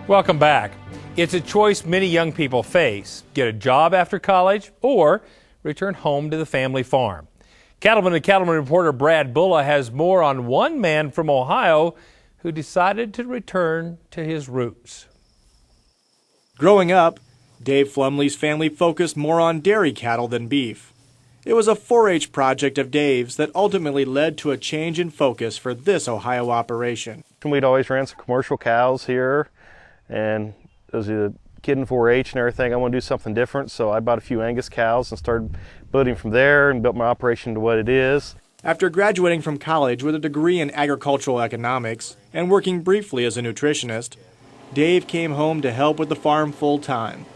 Welcome back. It's a choice many young people face: get a job after college or return home to the family farm. Cattleman and Cattlemen reporter Brad Bulla has more on one man from Ohio who decided to return to his roots. Growing up, Dave Flumley's family focused more on dairy cattle than beef. It was a 4-H project of Dave's that ultimately led to a change in focus for this Ohio operation. We'd always ran some commercial cows here, and as a kid in 4-H and everything, I want to do something different, so I bought a few Angus cows and started building from there and built my operation to what it is. After graduating from college with a degree in agricultural economics and working briefly as a nutritionist, Dave came home to help with the farm full-time.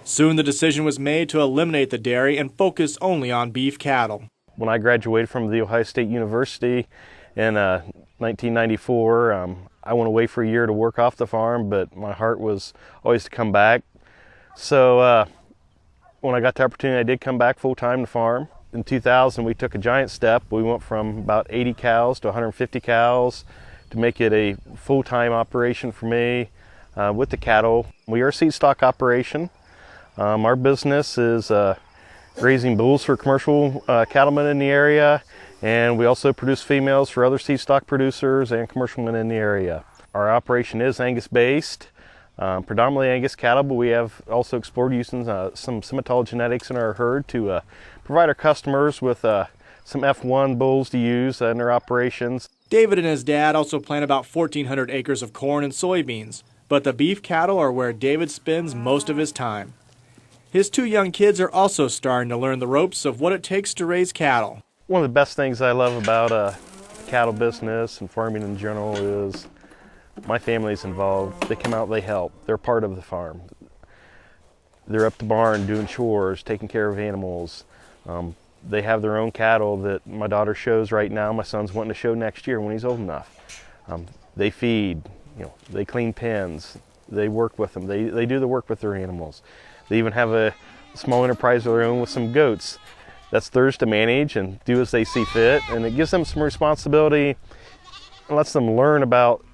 Soon the decision was made to eliminate the dairy and focus only on beef cattle. When I graduated from The Ohio State University in 1994, I went away for a year to work off the farm, but my heart was always to come back. So when I got the opportunity, I did come back full-time to farm. In 2000, we took a giant step. We went from about 80 cows to 150 cows to make it a full-time operation for me with the cattle. We are a seed stock operation. Our business is raising bulls for commercial cattlemen in the area, and we also produce females for other seed stock producers and commercialmen in the area. Our operation is Angus based, predominantly Angus cattle, but we have also explored using some Simmental genetics in our herd to provide our customers with some F1 bulls to use in their operations. David and his dad also plant about 1,400 acres of corn and soybeans, but the beef cattle are where David spends most of his time. His 2 young kids are also starting to learn the ropes of what it takes to raise cattle. One of the best things I love about the cattle business and farming in general is my family's involved. They come out, they help. They're part of the farm. They're up the barn doing chores, taking care of animals. They have their own cattle that my daughter shows right now. My son's wanting to show next year when he's old enough. They feed, they clean pens, they work with them. They do the work with their animals. They even have a small enterprise of their own with some goats. That's theirs to manage and do as they see fit, and it gives them some responsibility and lets them learn about,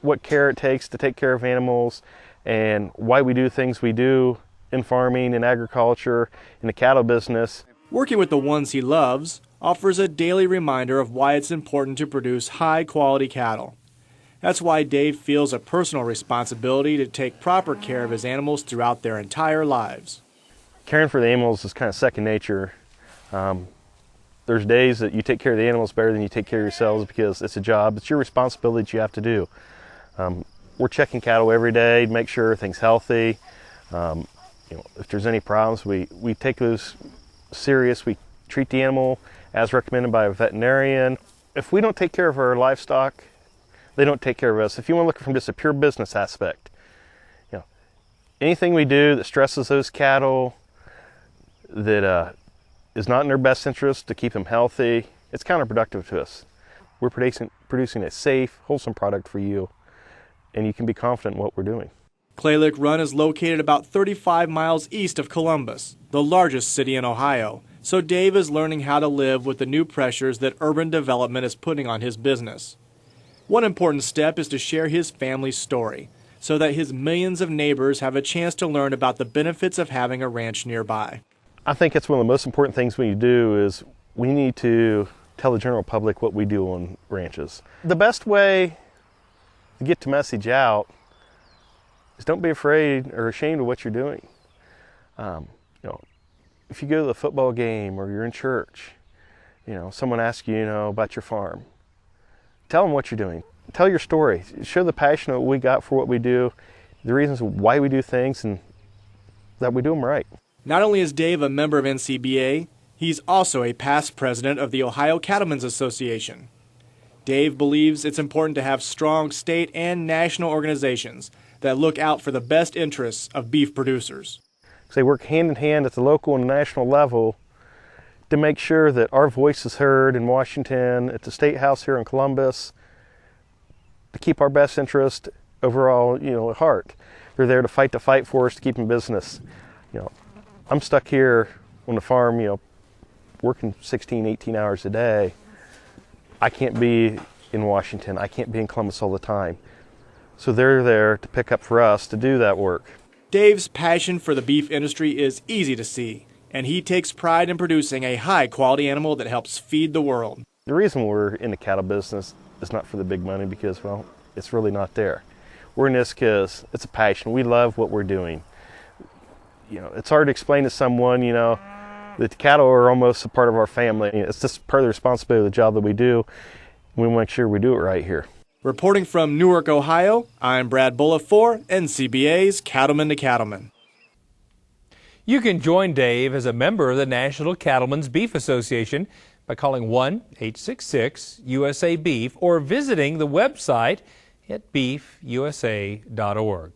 what care it takes to take care of animals and why we do things we do in farming and agriculture, in the cattle business. Working with the ones he loves offers a daily reminder of why it's important to produce high-quality cattle. That's why Dave feels a personal responsibility to take proper care of his animals throughout their entire lives. Caring for the animals is kind of second nature. There's days that you take care of the animals better than you take care of yourselves because it's a job. It's your responsibility that you have to do. We're checking cattle every day to make sure everything's healthy. If there's any problems, we take those serious. We treat the animal as recommended by a veterinarian. If we don't take care of our livestock, they don't take care of us. If you want to look from just a pure business aspect, anything we do that stresses those cattle, that is not in their best interest to keep them healthy, it's counterproductive to us. We're producing a safe, wholesome product for you, and you can be confident in what we're doing. Claylick Run is located about 35 miles east of Columbus, the largest city in Ohio, so Dave is learning how to live with the new pressures that urban development is putting on his business. One important step is to share his family's story, so that his millions of neighbors have a chance to learn about the benefits of having a ranch nearby. I think it's one of the most important things we do is we need to tell the general public what we do on ranches. The best way to get the message out is don't be afraid or ashamed of what you're doing. If you go to the football game or you're in church, someone asks you, about your farm. Tell them what you're doing. Tell your story. Show the passion that we got for what we do, the reasons why we do things, and that we do them right. Not only is Dave a member of NCBA, he's also a past president of the Ohio Cattlemen's Association. Dave believes it's important to have strong state and national organizations that look out for the best interests of beef producers. They work hand in hand at the local and national level to make sure that our voice is heard in Washington, at the State House here in Columbus, to keep our best interest overall, at heart. They're there to fight the fight for us to keep in business. I'm stuck here on the farm, working 16, 18 hours a day. I can't be in Washington. I can't be in Columbus all the time. So they're there to pick up for us to do that work. Dave's passion for the beef industry is easy to see, and he takes pride in producing a high-quality animal that helps feed the world. The reason we're in the cattle business is not for the big money because, well, it's really not there. We're in this because it's a passion. We love what we're doing. You know, it's hard to explain to someone, you know, that the cattle are almost a part of our family. It's just part of the responsibility of the job that we do. We want to make sure we do it right here. Reporting from Newark, Ohio, I'm Brad Bulla for NCBA's Cattlemen to Cattlemen. You can join Dave as a member of the National Cattlemen's Beef Association by calling 1-866-USA-BEEF or visiting the website at beefusa.org.